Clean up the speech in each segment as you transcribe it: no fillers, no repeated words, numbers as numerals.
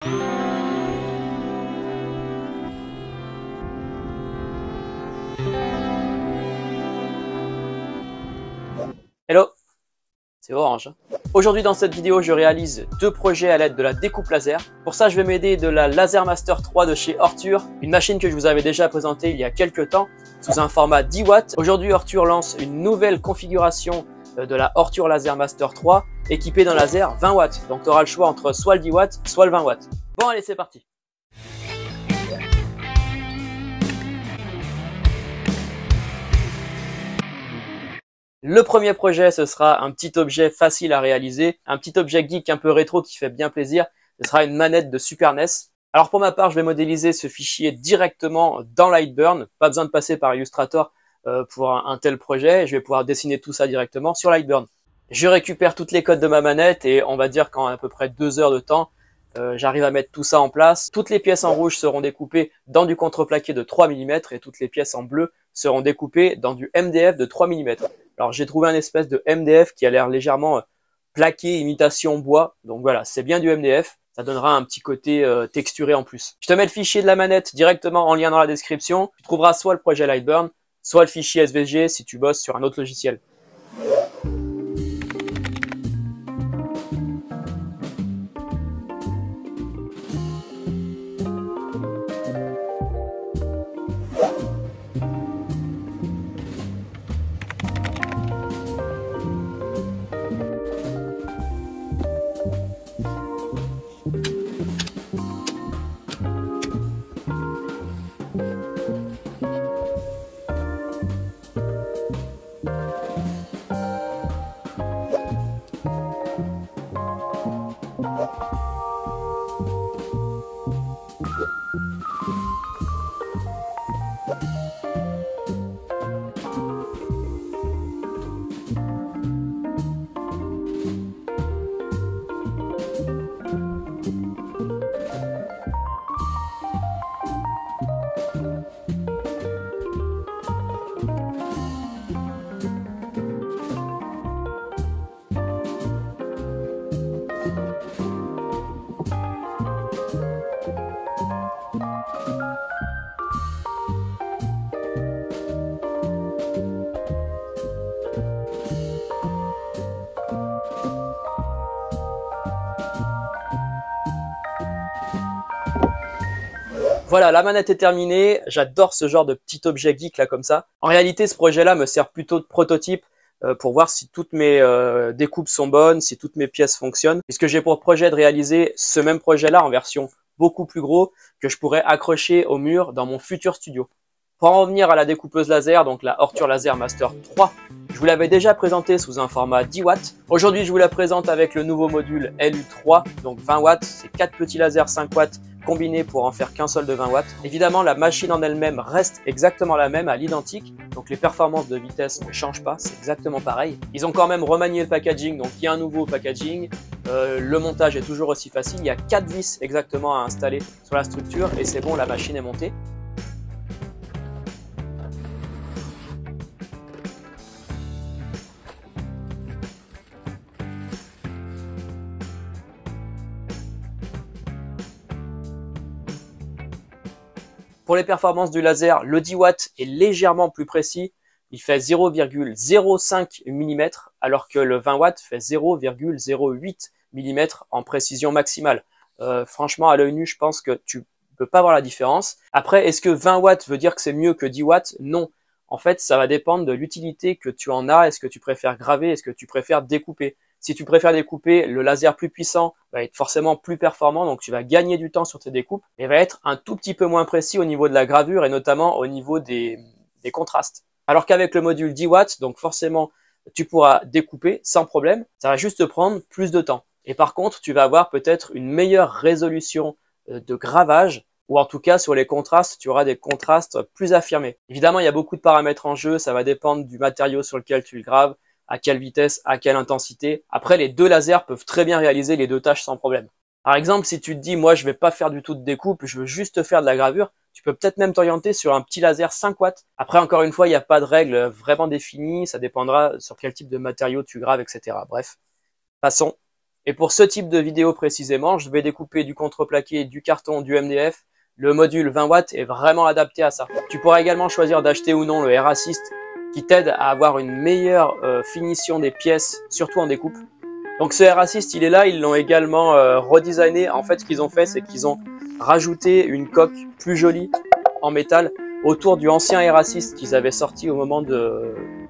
Hello, c'est Orange. Aujourd'hui dans cette vidéo, je réalise deux projets à l'aide de la découpe laser. Pour ça, je vais m'aider de la Laser Master 3 de chez Ortur, une machine que je vous avais déjà présentée il y a quelques temps sous un format 10 watts. Aujourd'hui, Ortur lance une nouvelle configuration de la Ortur Laser Master 3 équipée d'un laser 20 watts. Donc tu auras le choix entre soit le 10 watts, soit le 20 watts. Bon allez, c'est parti. Le premier projet, ce sera un petit objet facile à réaliser, un petit objet geek un peu rétro qui fait bien plaisir. Ce sera une manette de Super NES. Alors pour ma part, je vais modéliser ce fichier directement dans Lightburn. Pas besoin de passer par Illustrator pour un tel projet. Je vais pouvoir dessiner tout ça directement sur Lightburn. Je récupère toutes les codes de ma manette et on va dire qu'en à peu près 2 heures de temps, j'arrive à mettre tout ça en place. Toutes les pièces en rouge seront découpées dans du contreplaqué de 3 mm et toutes les pièces en bleu seront découpées dans du MDF de 3 mm. Alors j'ai trouvé un espèce de MDF qui a l'air légèrement plaqué, imitation bois. Donc voilà, c'est bien du MDF. Ça donnera un petit côté texturé en plus. Je te mets le fichier de la manette directement en lien dans la description. Tu trouveras soit le projet Lightburn, soit le fichier SVG si tu bosses sur un autre logiciel. Voilà, la manette est terminée. J'adore ce genre de petit objet geek là comme ça. En réalité, ce projet-là me sert plutôt de prototype pour voir si toutes mes découpes sont bonnes, si toutes mes pièces fonctionnent. Puisque j'ai pour projet de réaliser ce même projet-là en version beaucoup plus gros que je pourrais accrocher au mur dans mon futur studio. Pour en revenir à la découpeuse laser, donc la Ortur Laser Master 3, je vous l'avais déjà présentée sous un format 10 watts. Aujourd'hui, je vous la présente avec le nouveau module LU3, donc 20 watts. C'est 4 petits lasers 5 watts combinés pour en faire qu'un seul de 20 watts. Évidemment, la machine en elle-même reste exactement la même, à l'identique. Donc les performances de vitesse ne changent pas, c'est exactement pareil. Ils ont quand même remanié le packaging, donc il y a un nouveau packaging. Le montage est toujours aussi facile. Il y a 4 vis exactement à installer sur la structure et c'est bon, la machine est montée. Pour les performances du laser, le 10 watts est légèrement plus précis. Il fait 0,05 mm alors que le 20 watts fait 0,08 mm en précision maximale. Franchement, à l'œil nu, je pense que tu peux pas voir la différence. Après, est-ce que 20 watts veut dire que c'est mieux que 10 watts? Non. En fait, ça va dépendre de l'utilité que tu en as. Est-ce que tu préfères graver? Est-ce que tu préfères découper? Si tu préfères découper, le laser plus puissant va être forcément plus performant, donc tu vas gagner du temps sur tes découpes, mais va être un tout petit peu moins précis au niveau de la gravure et notamment au niveau des contrastes. Alors qu'avec le module 10 watts, donc forcément tu pourras découper sans problème, ça va juste te prendre plus de temps. Et par contre, tu vas avoir peut-être une meilleure résolution de gravage, ou en tout cas sur les contrastes, tu auras des contrastes plus affirmés. Évidemment, il y a beaucoup de paramètres en jeu, ça va dépendre du matériau sur lequel tu le graves, à quelle vitesse, à quelle intensité. Après, les deux lasers peuvent très bien réaliser les deux tâches sans problème. Par exemple, si tu te dis, moi, je vais pas faire du tout de découpe, je veux juste faire de la gravure, tu peux peut-être même t'orienter sur un petit laser 5 watts. Après, encore une fois, il n'y a pas de règle vraiment définie, ça dépendra sur quel type de matériau tu graves, etc. Bref, passons Et pour ce type de vidéo précisément, je vais découper du contreplaqué, du carton, du MDF. Le module 20 watts est vraiment adapté à ça. Tu pourras également choisir d'acheter ou non le Air Assist qui t'aide à avoir une meilleure finition des pièces, surtout en découpe. Donc ce Air Assist, il est là, ils l'ont également redesigné. En fait, ce qu'ils ont fait, c'est qu'ils ont rajouté une coque plus jolie en métal autour du ancien Air Assist qu'ils avaient sorti au moment du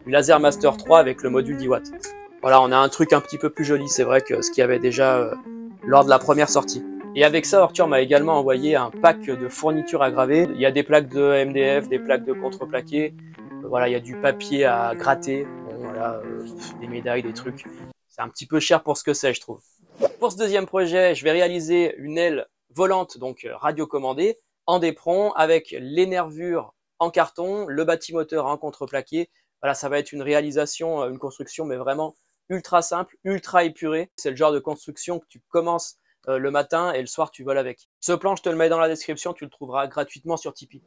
Laser Master 3 avec le module 10 watts. Voilà, on a un truc un petit peu plus joli, c'est vrai que ce qu'il y avait déjà lors de la première sortie. Et avec ça, Arthur m'a également envoyé un pack de fournitures à graver. Il y a des plaques de MDF, des plaques de contreplaqué. Voilà, il y a du papier à gratter, bon, voilà, des médailles, des trucs. C'est un petit peu cher pour ce que c'est, je trouve. Pour ce deuxième projet, je vais réaliser une aile volante, donc radiocommandée, en d'éperon, avec les nervures en carton, le bâtimoteur en contreplaqué. Voilà, ça va être une réalisation, une construction, mais vraiment ultra simple, ultra épurée. C'est le genre de construction que tu commences le matin et le soir tu voles avec. Ce plan, je te le mets dans la description, tu le trouveras gratuitement sur Tipeee.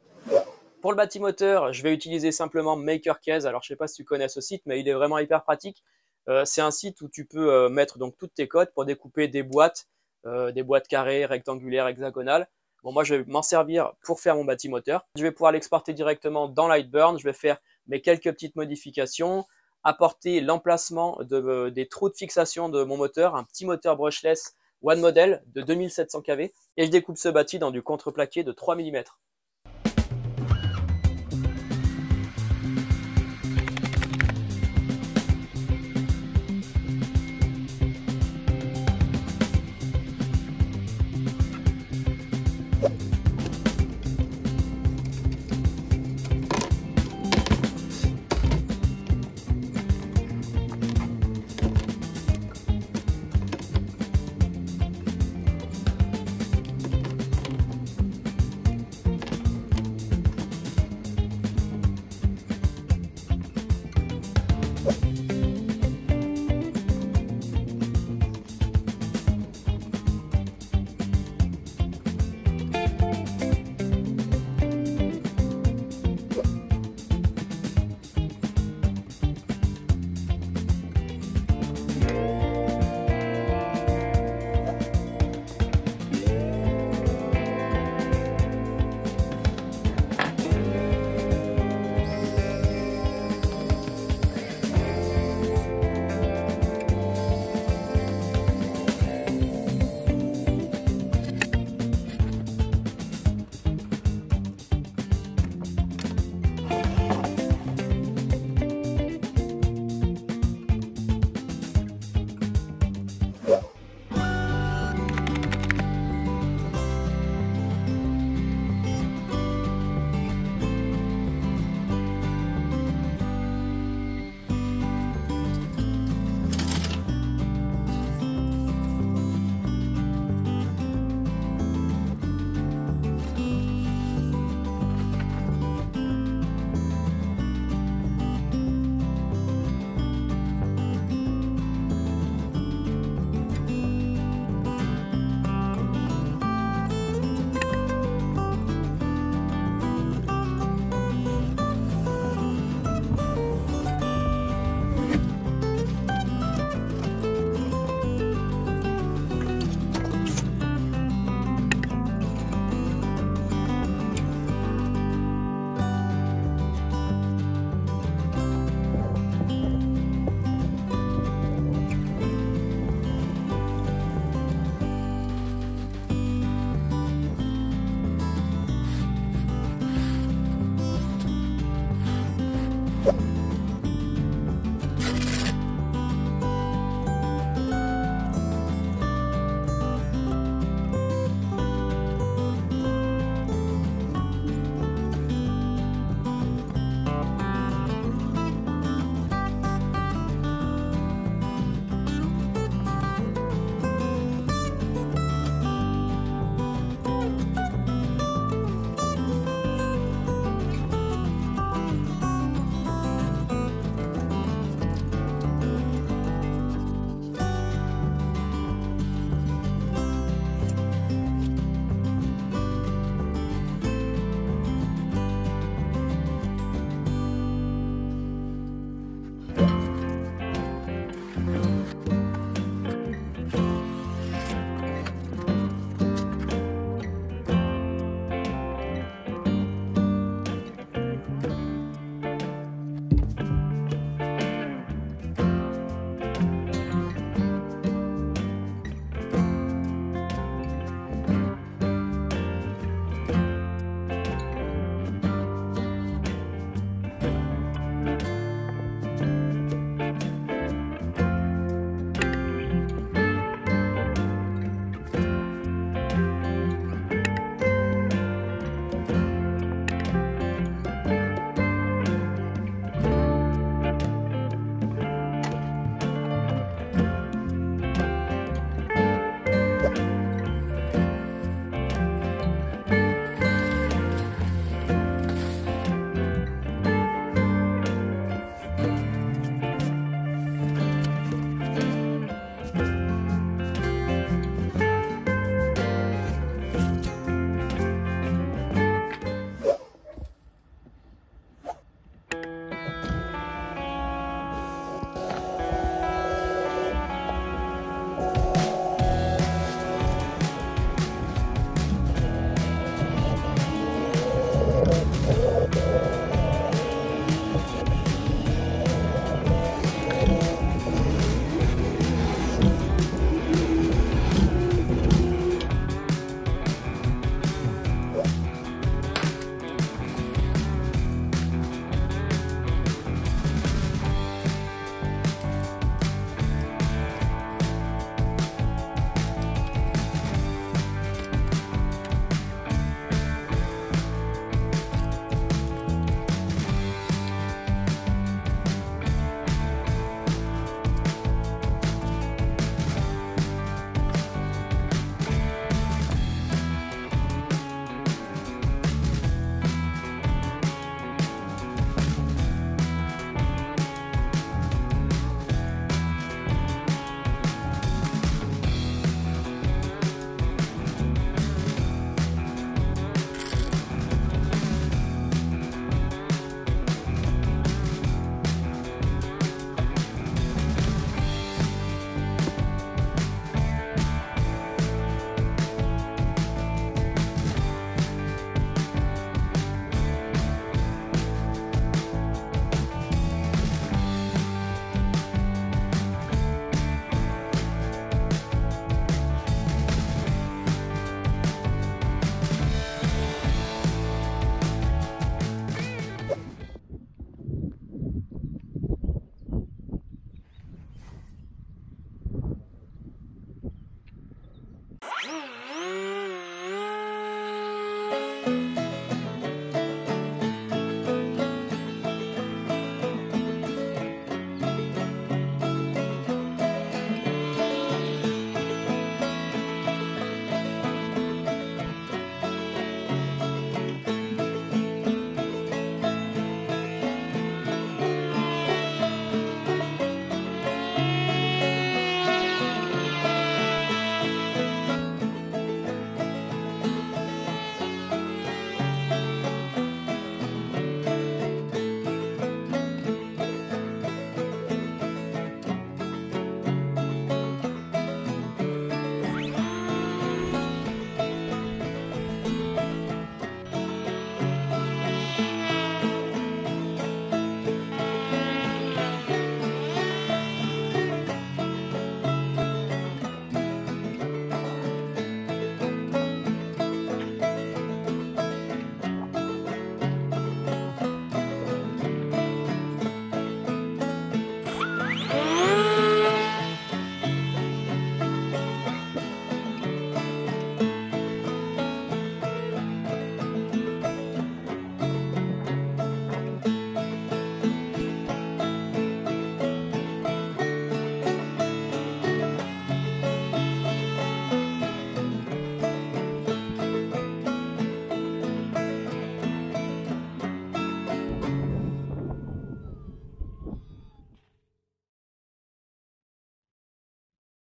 Pour le bâtimoteur, je vais utiliser simplement MakerCase. Alors, je sais pas si tu connais ce site, mais il est vraiment hyper pratique. C'est un site où tu peux mettre donc toutes tes codes pour découper des boîtes carrées, rectangulaires, hexagonales. Bon, moi, je vais m'en servir pour faire mon bâtimoteur. Je vais pouvoir l'exporter directement dans Lightburn. Je vais faire mes quelques petites modifications, apporter l'emplacement des trous de fixation de mon moteur, un petit moteur brushless One Model de 2700 kV. Et je découpe ce bâti dans du contreplaqué de 3 mm.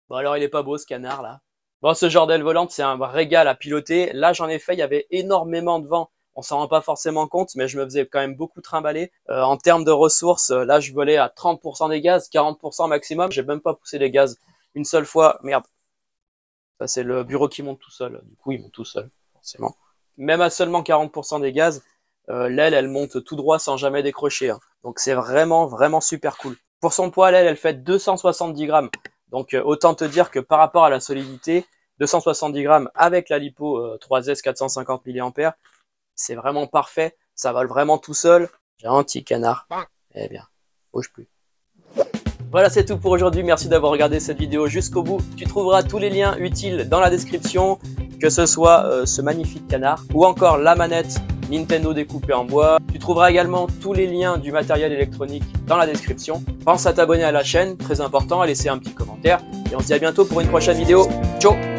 Bon alors il est pas beau ce canard là. Bon, ce genre d'aile volante c'est un régal à piloter. Là j'en ai fait, il y avait énormément de vent. On s'en rend pas forcément compte, mais je me faisais quand même beaucoup trimballer. En termes de ressources, là je volais à 30% des gaz, 40% maximum. J'ai même pas poussé les gaz une seule fois. Merde. Ça c'est le bureau qui monte tout seul. Du coup il monte tout seul, forcément. Même à seulement 40% des gaz, l'aile elle monte tout droit sans jamais décrocher. Hein. Donc c'est vraiment vraiment super cool. Pour son poids, l'aile elle fait 270 grammes. Donc autant te dire que par rapport à la solidité, 270 grammes avec la Lipo 3S 450 mAh, c'est vraiment parfait. Ça vole vraiment tout seul. Gentil canard. Eh bien, bouge plus. Voilà, c'est tout pour aujourd'hui. Merci d'avoir regardé cette vidéo jusqu'au bout. Tu trouveras tous les liens utiles dans la description, que ce soit ce magnifique canard ou encore la manette Nintendo découpée en bois. Tu trouveras également tous les liens du matériel électronique dans la description. Pense à t'abonner à la chaîne, très important, à laisser un petit commentaire. Et on se dit à bientôt pour une prochaine vidéo. Ciao!